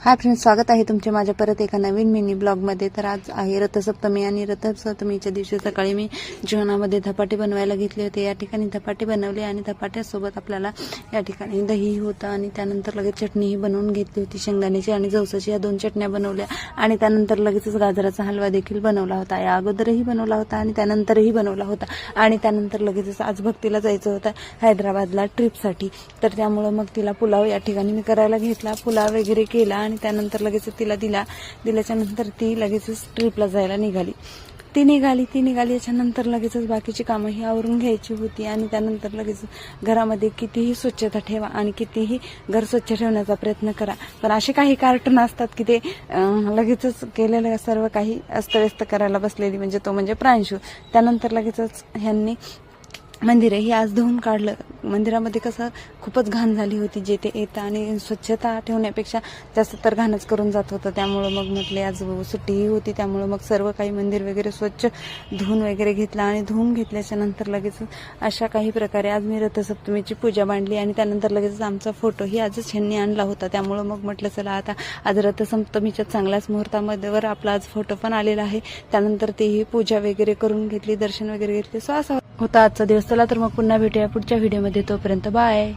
Hi friends, स्वागत आहे तुमचे माझ्या परत एका नवीन मिनी ब्लॉगमध्ये। तर आज आहे रथसप्तमी आणि रथसप्तमीच्या दिवशी सकाळी मी जेवणामध्ये धपाटे बनवायला घेतले होते। या ठिकाणी धपाटे बनवले आणि धपाट्यासोबत आपल्याला या ठिकाणी दही होता आणि त्यानंतर लगेच चटणीही बनवून घेतली होती, शेंगदाण्याची आणि जवसाची। या 2 चटण्या बनवल्या आणि त्यानंतर लगेचच गाजराचा हलवा देखील बनवला होता। या अगोदरही बनवला होता आणि त्यानंतरही बनवला होता आणि त्यानंतर लगेचच आज भक्तीला जायचं होतं हैदराबादला ट्रिपसाठी। तर त्यामुळे मग तिला पुलाव या ठिकाणी मी करायला घेतला, पुलाव वगैरे केला आणि त्यानंतर लगेच तिला दिल्याच्या नंतर ती लगेचच ट्रिपला जायला निघाली। ती निघाली याच्यानंतर लगेचच बाकीची कामंही आवरून घ्यायची होती आणि त्यानंतर लगेच घरामध्ये कितीही स्वच्छता ठेवा आणि कितीही घर स्वच्छ ठेवण्याचा प्रयत्न करा, पण असे काही कार्टून असतात की ते लगेचच केलेलं सर्व काही अस्तव्यस्त करायला बसलेली, म्हणजे प्रांशू। त्यानंतर लगेचच ह्यांनी मंदिरही आज धुवून काढलं। मंदिरामध्ये कसं खूपच घाण झाली होती, जे ते येतं आणि स्वच्छता ठेवण्यापेक्षा जास्त तर घाणच करून जात होतं। त्यामुळं मग म्हटले आज सुट्टीही होती, त्यामुळं मग सर्व काही मंदिर वगैरे स्वच्छ धुवून वगैरे घेतलं आणि धुवून घेतल्याच्या नंतर लगेच अशा काही प्रकारे आज मी रथसप्तमीची पूजा मांडली आणि त्यानंतर लगेच आमचा फोटोही आजच ह्यांनी आणला होता। त्यामुळं मग म्हटलं चला आता आज रथसप्तमीच्या चांगल्याच मुहूर्तामध्ये आपला आज फोटो पण आलेला आहे। त्यानंतर तेही पूजा वगैरे करून घेतली, दर्शन वगैरे घेतले। सो असा होता आजचा दिवस। चला तर मग पुन्हा भेटूया पुढच्या व्हिडिओमध्ये, तोपर्यंत बाय।